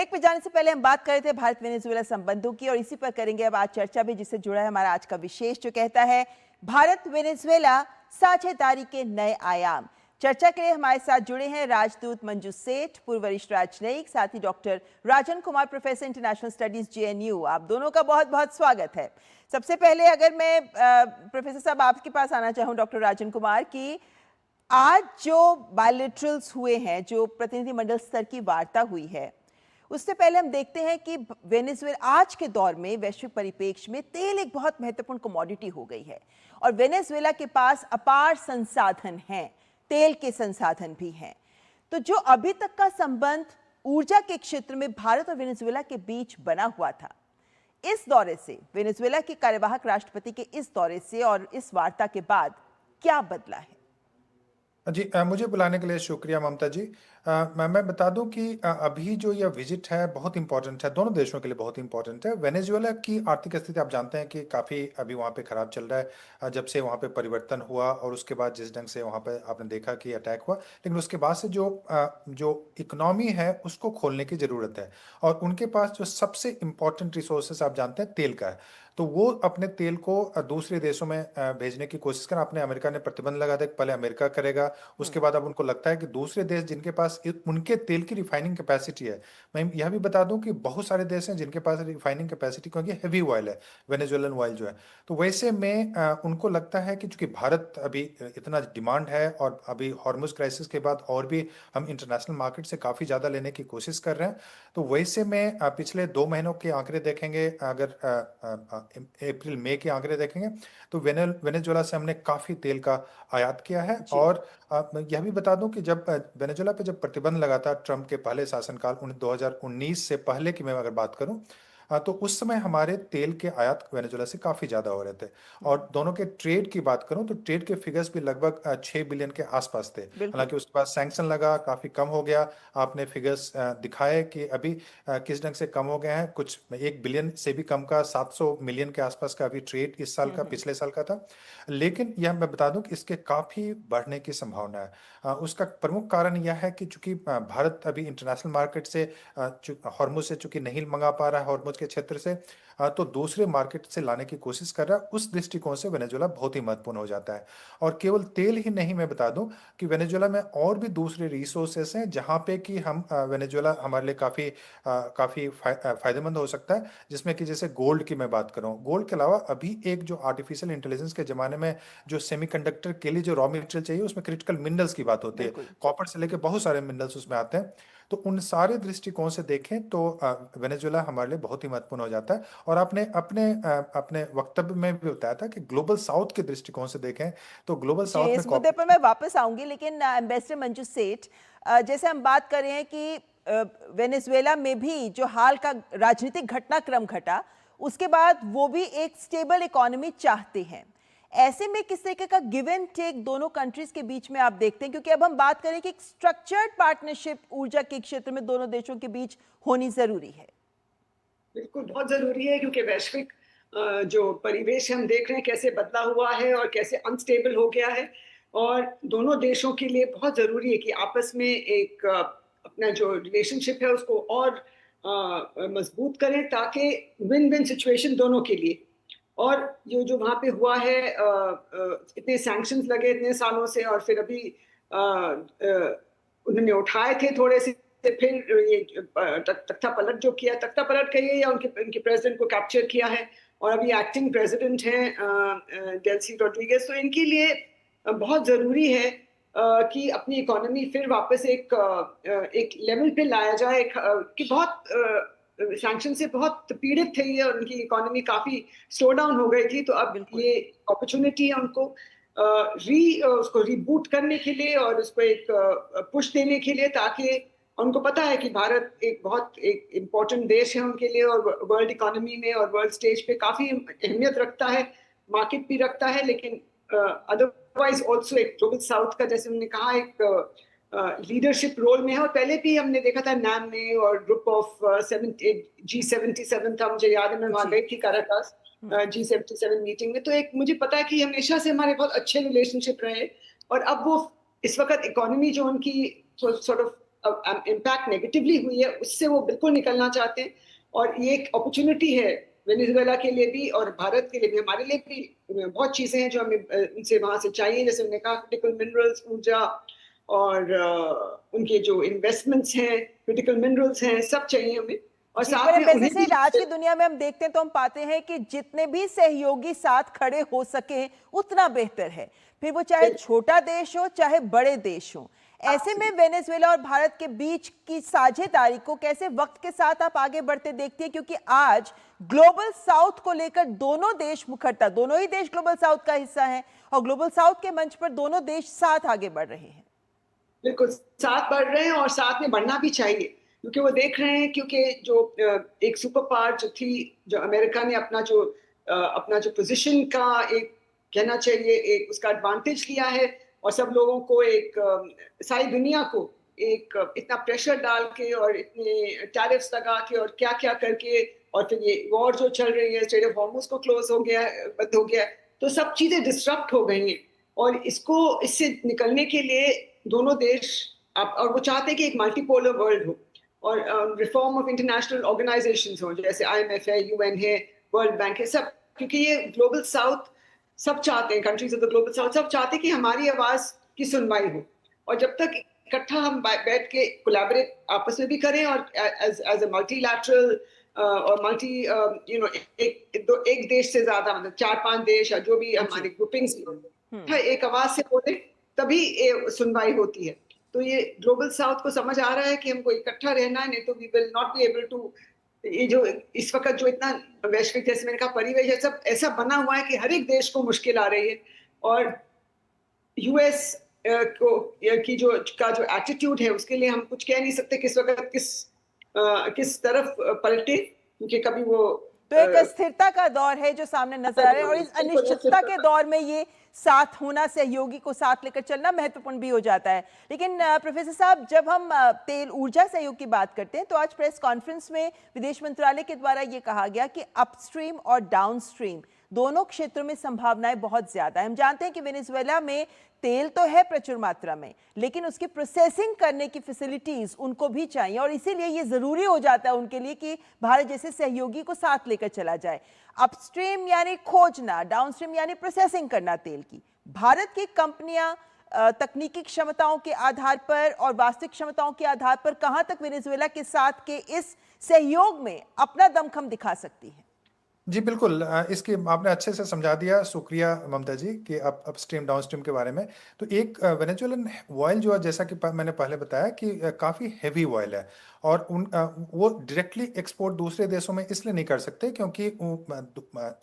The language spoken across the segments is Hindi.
ब्रेक पे जाने से पहले हम बात कर रहे थे भारत वेनेजुएला संबंधों की और इसी पर करेंगे अब आज चर्चा भी, जिससे जुड़ा है हमारा आज का विशेष जो कहता है भारत वेनेजुएला साझेदारी के नए आयाम। चर्चा के लिए हमारे साथ जुड़े हैं राजदूत मंजू सेठ, पूर्व वरिष्ठ राजनयिक, साथ ही doctor Rajan Kumar, professor international studies JNU. आप दोनों का बहुत बहुत स्वागत है। सबसे पहले अगर मैं प्रोफेसर साहब आपके पास आना चाहूँ, डॉक्टर राजन कुमार, की आज जो बायलैटरल्स हुए हैं, जो प्रतिनिधिमंडल स्तर की वार्ता हुई है, उससे पहले हम देखते हैं कि वेनेजुएला आज के दौर में वैश्विक परिप्रेक्ष्य में तेल एक बहुत महत्वपूर्ण कमोडिटी हो गई है और वेनेजुएला के पास अपार संसाधन हैं, तेल के संसाधन भी हैं। तो जो अभी तक का संबंध ऊर्जा के क्षेत्र में भारत और वेनेजुएला के बीच बना हुआ था, इस दौरे से, वेनेजुएला के कार्यवाहक राष्ट्रपति के इस दौरे से और इस वार्ता के बाद क्या बदला है? जी मुझे बुलाने के लिए शुक्रिया ममता जी। मैं बता दूं कि अभी जो यह विजिट है बहुत इंपॉर्टेंट है, दोनों देशों के लिए बहुत इंपॉर्टेंट है। वेनेजुएला की आर्थिक स्थिति आप जानते हैं कि काफ़ी अभी वहाँ पे खराब चल रहा है। जब से वहाँ पे परिवर्तन हुआ और उसके बाद जिस ढंग से वहाँ पे आपने देखा कि अटैक हुआ, लेकिन उसके बाद से जो इकोनॉमी है उसको खोलने की ज़रूरत है। और उनके पास जो सबसे इम्पोर्टेंट रिसोर्सेस आप जानते हैं तेल का है, तो वो अपने तेल को दूसरे देशों में भेजने की कोशिश कर अपने अमेरिका ने प्रतिबंध लगा दिया, पहले अमेरिका करेगा, उसके बाद अब उनको लगता है कि दूसरे देश जिनके पास उनके तेल की रिफाइनिंग कैपेसिटी है। मैं यह भी बता दूं कि बहुत सारे देश हैं जिनके पास रिफाइनिंग कैपेसिटी, क्योंकि हेवी ऑयल है, वेनेजुएलन ऑयल जो है। तो वैसे में उनको लगता है कि चूंकि भारत अभी इतना डिमांड है और अभी हॉर्मुज क्राइसिस के बाद और भी हम इंटरनेशनल मार्केट से काफ़ी ज़्यादा लेने की कोशिश कर रहे हैं। तो वैसे में पिछले 2 महीनों के आंकड़े देखेंगे, अगर अप्रैल मई के आंकड़े देखेंगे, तो वेनेजुएला से हमने काफ़ी तेल का आयात किया है। जी। और मैं यह भी बता दूं कि जब वेनेजुएला पे जब प्रतिबंध लगा था ट्रंप के पहले शासनकाल 2019 से पहले की मैं अगर बात करूं, तो उस समय हमारे तेल के आयात वेनेजुएला से काफ़ी ज़्यादा हो रहे थे। और दोनों के ट्रेड की बात करूं तो ट्रेड के फिगर्स भी लगभग 6 बिलियन के आसपास थे। बिल्कुल। हालांकि उसके बाद सैंक्शन लगा, काफ़ी कम हो गया। आपने फिगर्स दिखाए कि अभी किस ढंग से कम हो गए हैं, कुछ 1 बिलियन से भी कम का 700 मिलियन के आसपास का अभी ट्रेड इस साल का पिछले साल का था। लेकिन यह मैं बता दूं कि इसके काफ़ी बढ़ने की संभावना है। उसका प्रमुख कारण यह है कि चूंकि भारत अभी इंटरनेशनल मार्केट से हॉर्मुज से चूंकि नहीं मंगा पा रहा है, हॉर्मुज के क्षेत्र से, तो दूसरे मार्केट से लाने की कोशिश कर रहा है। उस दृष्टिकोण से वेनेजुएला बहुत ही महत्वपूर्ण हो जाता है। और केवल तेल ही नहीं, मैं बता दूं कि वेनेजुएला में और भी दूसरे रिसोर्सेस हैं जहां पे कि हम वेनेजुएला हमारे लिए काफ़ी फायदेमंद हो सकता है। जिसमें कि जैसे गोल्ड की मैं बात करूं, गोल्ड के अलावा अभी एक जो आर्टिफिशियल इंटेलिजेंस के ज़माने में जो सेमीकंडक्टर के लिए जो रॉ मटेरियल चाहिए, उसमें क्रिटिकल मिनरल्स की बात होती है। बिल्कुल। कॉपर से लेके बहुत सारे मिनरल्स उसमें आते हैं। तो उन सारे दृष्टिकोण से देखें तो वेनेजुएला हमारे लिए बहुत ही महत्वपूर्ण हो जाता है। और आपने अपने अपने वक्तव्य में भी बताया था कि ग्लोबल साउथ के दृष्टिकोण से देखें तो ग्लोबल जी, साउथ में इस मुद्दे पर मैं वापस आऊंगी, लेकिन एम्बेसडर मंजू सेठ, जैसे हम बात कर रहे हैं कि वेनेजुएला में भी जो हाल का राजनीतिक घटनाक्रम घटा, उसके बाद वो भी एक स्टेबल इकोनॉमी चाहते हैं। ऐसे में किस तरीके का गिव एंड टेक दोनों कंट्रीज के बीच में आप देखते हैं? क्योंकि अब हम बात करें कि एक स्ट्रक्चर्ड पार्टनरशिप ऊर्जा के क्षेत्र में दोनों देशों के बीच होनी जरूरी है। बिल्कुल, बहुत ज़रूरी है, क्योंकि वैश्विक जो परिवेश हम देख रहे हैं कैसे बदला हुआ है और कैसे अनस्टेबल हो गया है। और दोनों देशों के लिए बहुत ज़रूरी है कि आपस में एक अपना जो रिलेशनशिप है उसको और मजबूत करें, ताकि विन विन सिचुएशन दोनों के लिए। और ये जो वहाँ पे हुआ है, इतने सैंक्शंस लगे इतने सालों से, और फिर अभी उन्होंने उठाए थे थोड़े से, फिर ये तख्ता पलट जो किया, तख्ता पलट कहिए या उनके उनके प्रेसिडेंट को कैप्चर किया है, और अभी एक्टिंग प्रेसिडेंट हैं डेल्सी रोड्रिगेज। तो इनके लिए बहुत ज़रूरी है कि अपनी इकोनॉमी फिर वापस एक लेवल पे लाया जाए। कि बहुत सैंक्शन से बहुत पीड़ित थे ये, और उनकी इकोनॉमी काफ़ी स्लो डाउन हो गई थी। तो अब बिल्कुल। ये अपॉर्चुनिटी है उनको उसको रीबूट करने के लिए और उसको एक पुश देने के लिए, ताकि उनको पता है कि भारत एक इम्पोर्टेंट देश है उनके लिए, और वर्ल्ड इकोनॉमी में और वर्ल्ड स्टेज पे काफ़ी अहमियत रखता है, मार्केट भी रखता है। लेकिन अदरवाइज ऑल्सो एक ग्लोबल साउथ का, जैसे उन्होंने कहा, एक लीडरशिप रोल में है। और पहले भी हमने देखा था नाम में, और ग्रुप ऑफ G77 था, मुझे याद है, मैं वहाँ जी। गई थी काराकास G77 मीटिंग में। तो एक मुझे पता है कि हमेशा से हमारे बहुत अच्छे रिलेशनशिप रहे। और अब वो इस वक्त इकोनॉमी जो उनकी सॉर्ट ऑफ इम्पैक्ट नेगेटिवली हुई है उससे वो बिल्कुल निकलना चाहते हैं। और ये एक अपॉर्चुनिटी है वेनेजुएला के लिए भी और भारत के लिए भी, हमारे लिए भी बहुत चीजें हैं जो हमें उनसे वहां से चाहिए, जैसे उन्होंने कहा क्रिटिकल मिनरल्स, ऊर्जा और उनके जो इन्वेस्टमेंट्स हैं, क्रिटिकल मिनरल्स हैं, सब चाहिए हमें। और जी, साथ पर में एम्बेसी उन्हें भी सेठ आज की दुनिया में हम देखते हैं तो हम पाते हैं कि जितने भी सहयोगी साथ खड़े हो सके उतना बेहतर है, फिर वो चाहे छोटा देश हो चाहे बड़े देश हो। ऐसे में वेनेजुएला और भारत के बीच की साझेदारी को कैसे वक्त के साथ आप आगे बढ़ते देखती है, क्योंकि आज ग्लोबल साउथ को लेकर दोनों देश मुखरता, दोनों ही देश ग्लोबल साउथ का हिस्सा हैं और ग्लोबल साउथ के मंच पर दोनों देश साथ आगे बढ़ रहे हैं। बिल्कुल साथ बढ़ रहे हैं और साथ में बढ़ना भी चाहिए, क्योंकि वो देख रहे हैं, क्योंकि जो एक सुपर पावर जो थी, जो अमेरिका ने अपना जो पोजीशन का एक कहना चाहिए एक उसका एडवांटेज लिया है और सब लोगों को एक सारी दुनिया को एक इतना प्रेशर डाल के और इतने टैरिफ्स लगा के और क्या क्या करके, और फिर ये वॉर जो चल रही है, स्ट्रेट ऑफ हॉर्मुज को क्लोज हो गया, बंद हो गया, तो सब चीजें डिस्टरप्ट हो गई हैं। और इससे निकलने के लिए दोनों देश और वो चाहते हैं कि एक मल्टीपोलर वर्ल्ड हो और रिफॉर्म ऑफ इंटरनेशनल ऑर्गेनाइजेशंस हो, जैसे आईएमएफ है, यूएन है, वर्ल्ड बैंक है, सब, क्योंकि ये ग्लोबल साउथ सब चाहते हैं, countries of the global south सब चाहते हैं कि हमारी आवाज की सुनवाई हो। और जब तक इकट्ठा हम बैठ के कोलैबोरेट आपस में भी करें और एज अ मल्टीलैटरल और मल्टी एक देश से ज्यादा, मतलब 4-5 देश या जो भी हमारे ग्रुपिंग्स एक आवाज से बोले, तभी ये सुनवाई होती है। तो ये ग्लोबल साउथ को समझ आ रहा है कि हमको इकट्ठा रहना है, नहीं तो we will not be able to. ये जो इस वक्त जो इतना वैश्विक, जैसे मैंने कहा, परिवेश है, सब ऐसा बना हुआ है कि हर एक देश को मुश्किल आ रही है। और यूएस की जो एटीट्यूड है, उसके लिए हम कुछ कह नहीं सकते किस वक्त किस तरफ पलटे, क्योंकि कभी वो तो एक अस्थिरता का दौर है जो सामने नजर आ रहा है और इस अनिश्चितता के दौर में ये साथ होना, सहयोगी को साथ लेकर चलना महत्वपूर्ण भी हो जाता है। लेकिन प्रोफेसर साहब, जब हम तेल ऊर्जा सहयोग की बात करते हैं तो आज प्रेस कॉन्फ्रेंस में विदेश मंत्रालय के द्वारा ये कहा गया कि अपस्ट्रीम और डाउनस्ट्रीम दोनों क्षेत्रों में संभावनाएं बहुत ज्यादा है। हम जानते हैं कि वेनेजुएला में तेल तो है प्रचुर मात्रा में, लेकिन उसकी प्रोसेसिंग करने की फैसिलिटीज उनको भी चाहिए और इसीलिए ये जरूरी हो जाता है उनके लिए कि भारत जैसे सहयोगी को साथ लेकर चला जाए। अपस्ट्रीम यानी खोजना, डाउनस्ट्रीम यानी प्रोसेसिंग करना तेल की। भारत की कंपनियां तकनीकी क्षमताओं के आधार पर और वास्तविक क्षमताओं के आधार पर कहां तक वेनेजुएला के साथ के इस सहयोग में अपना दमखम दिखा सकती है? जी, बिल्कुल इसकी आपने अच्छे से समझा दिया, शुक्रिया ममता जी, कि अपस्ट्रीम डाउनस्ट्रीम के बारे में। तो एक वेनेजुएलन ऑयल जो है, जैसा कि मैंने पहले बताया कि काफ़ी हेवी ऑयल है और वो डायरेक्टली एक्सपोर्ट दूसरे देशों में इसलिए नहीं कर सकते क्योंकि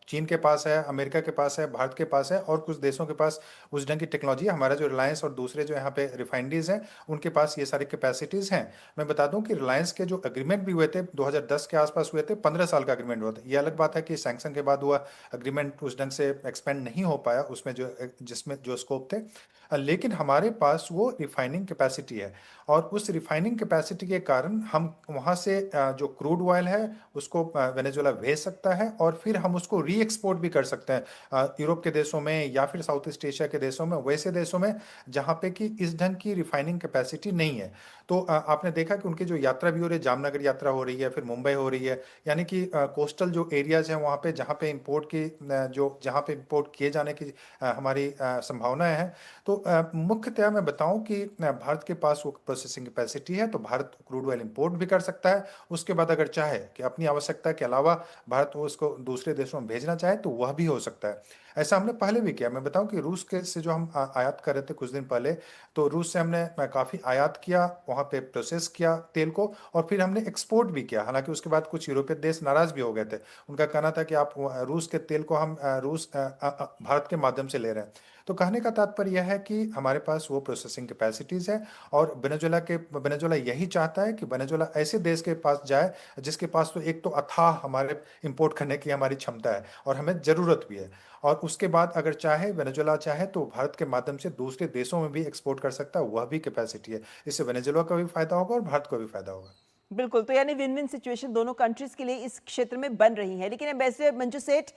चीन के पास है, अमेरिका के पास है, भारत के पास है और कुछ देशों के पास उस ढंग की टेक्नोलॉजी है। हमारा जो रिलायंस और दूसरे जो यहाँ पे रिफाइनरीज हैं, उनके पास ये सारी कैपेसिटीज़ हैं। मैं बता दूं कि रिलायंस के जो एग्रीमेंट भी हुए थे 2010 के आसपास हुए थे, 15 साल का एग्रीमेंट हुआ था। ये अलग बात है कि सैंक्शन के बाद हुआ एग्रीमेंट उस ढंग से एक्सपेंड नहीं हो पाया उसमें जिसमें जो स्कोप थे। लेकिन हमारे पास वो रिफाइनिंग कैपेसिटी है और उस रिफाइनिंग कैपेसिटी के कारण हम वहाँ से जो क्रूड ऑयल है उसको वेनेजुएला भेज सकता है और फिर हम उसको री एक्सपोर्ट भी कर सकते हैं यूरोप के देशों में या फिर साउथ ईस्ट एशिया के देशों में, वैसे देशों में जहाँ पे कि इस ढंग की रिफाइनिंग कैपेसिटी नहीं है। तो आपने देखा कि उनकी जो यात्रा भी हो रही है, जामनगर यात्रा हो रही है, फिर मुंबई हो रही है, यानी कि कोस्टल जो एरियाज हैं वहाँ पे जहाँ पे इंपोर्ट की जहाँ पे इंपोर्ट किए जाने की हमारी संभावनाएं हैं। तो मुख्यतया मैं बताऊं कि भारत के पास वो प्रोसेसिंग कैपेसिटी है, तो भारत क्रूड ऑयल इंपोर्ट भी कर सकता है। उसके बाद अगर चाहे कि अपनी आवश्यकता के अलावा भारत वो उसको दूसरे देशों में भेजना चाहे तो वह भी हो सकता है। ऐसा हमने पहले भी किया। मैं बताऊं कि रूस के से जो हम आयात कर रहे थे कुछ दिन पहले, तो रूस से हमने काफ़ी आयात किया, वहाँ पे प्रोसेस किया तेल को और फिर हमने एक्सपोर्ट भी किया। हालांकि उसके बाद कुछ यूरोपीय देश नाराज भी हो गए थे, उनका कहना था कि आप रूस के तेल को हम भारत के माध्यम से ले रहे हैं। तो कहने का तात्पर्य यह है कि हमारे पास वो प्रोसेसिंग कैपेसिटीज़ है और वेनेजुएला यही चाहता है कि वेनेजुएला ऐसे देश के पास जाए जिसके पास तो एक तो अथाह हमारे इंपोर्ट करने की हमारी क्षमता है और हमें ज़रूरत भी है, और उसके बाद अगर चाहे वेनेजुएला चाहे तो भारत के माध्यम से दूसरे देशों में भी एक्सपोर्ट कर सकता है, वह भी कैपेसिटी है। इससे वेनेजुएला का भी फायदा होगा और भारत को भी फायदा होगा। बिल्कुल, तो यानी विन विन सिचुएशन दोनों कंट्रीज के लिए इस क्षेत्र में बन रही है। लेकिन एम्बेसडर मंजू सेठ,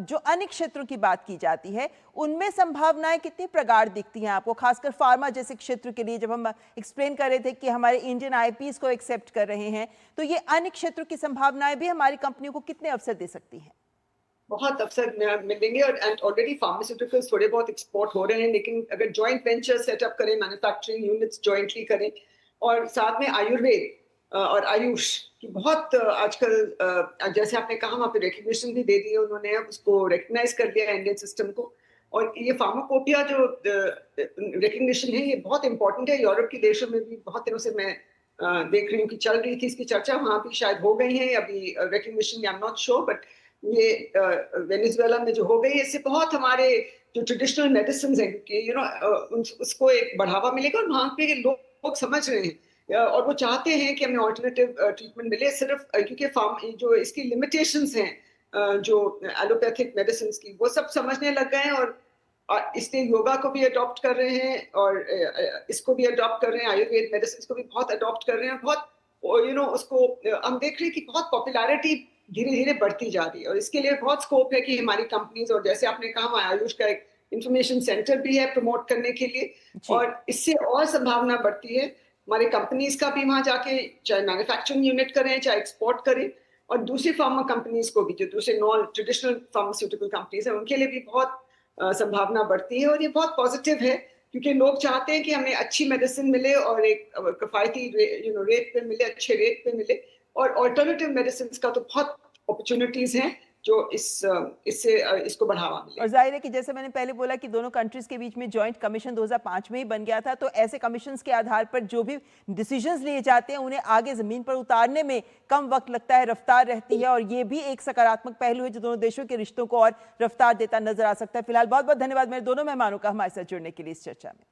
जो अन्य क्षेत्रों की बात की जाती है उनमें संभावनाएं कितनी प्रगाढ़ दिखती हैं आपको, खासकर फार्मा जैसे क्षेत्र के लिए? जब हम एक्सप्लेन कर रहे थे कि हमारे इंडियन आईपीएस को एक्सेप्ट कर रहे हैं, तो ये अन्य क्षेत्रों की संभावनाएं भी हमारी कंपनियों को कितने अवसर दे सकती हैं? बहुत अवसर मिलेंगे और ऑलरेडी फार्मास्यूटिकल्स थोड़े बहुत एक्सपोर्ट हो रहे हैं, लेकिन अगर जॉइंट वेंचर सेटअप करें, मैन्युफैक्चरिंग यूनिट्स जॉइंटली करें और साथ में आयुर्वेद और आयुष की बहुत आजकल जैसे आपने कहा वहाँ पे रिकग्निशन भी दे दी है उन्होंने, अब उसको रिकग्नाइज कर दिया इंडियन सिस्टम को। और ये फार्माकोपिया जो रिकग्निशन है ये बहुत इंपॉर्टेंट है। यूरोप के देशों में भी बहुत दिनों से मैं देख रही हूँ कि चल रही थी इसकी चर्चा, वहाँ भी शायद हो गई है अभी recognition, I am not sure, but ये वेनेजुएला में जो हो गई है इससे बहुत हमारे जो ट्रेडिशनल मेडिसिन है कि उसको एक बढ़ावा मिलेगा और वहाँ पे लोग समझ रहे हैं और वो चाहते हैं कि हमें ऑल्टरनेटिव ट्रीटमेंट मिले। सिर्फ क्योंकि जो इसकी लिमिटेशंस हैं जो एलोपैथिक मेडिसिन की, वो सब समझने लग गए हैं और इसलिए योगा को भी अडॉप्ट कर रहे हैं और इसको भी अडॉप्ट कर रहे हैं, आयुर्वेद मेडिसिन को भी बहुत अडॉप्ट कर रहे हैं। बहुत उसको हम देख रहे हैं कि बहुत पॉपुलैरिटी धीरे धीरे बढ़ती जा रही है और इसके लिए बहुत स्कोप है कि हमारी कंपनीज, और जैसे आपने कहा आयुष का एक इंफॉर्मेशन सेंटर भी है प्रमोट करने के लिए, और इससे और संभावना बढ़ती है हमारी कंपनीज का भी वहां जाके चाहे मैन्युफैक्चरिंग यूनिट करें चाहे एक्सपोर्ट करें, और दूसरी फार्मा कंपनीज को भी जो दूसरे नॉन ट्रेडिशनल फार्मास्यूटिकल कंपनीज है उनके लिए भी बहुत संभावना बढ़ती है। और ये बहुत पॉजिटिव है क्योंकि लोग चाहते हैं कि हमें अच्छी मेडिसिन मिले और एक किफायती रेट पे मिले, अच्छे रेट पे मिले, और ऑल्टरनेटिव मेडिसिन का तो बहुत अपॉर्चुनिटीज हैं जो इससे इसको बढ़ावा मिले। और जाहिर है कि जैसे मैंने पहले बोला कि दोनों कंट्रीज के बीच में जॉइंट कमीशन 2005 में ही बन गया था, तो ऐसे कमीशंस के आधार पर जो भी डिसीजंस लिए जाते हैं उन्हें आगे जमीन पर उतारने में कम वक्त लगता है, रफ्तार रहती है, और ये भी एक सकारात्मक पहलू है जो दोनों देशों के रिश्तों को और रफ्तार देता नजर आ सकता है। फिलहाल बहुत बहुत धन्यवाद मेरे दोनों मेहमानों का हमारे साथ जुड़ने के लिए इस चर्चा में।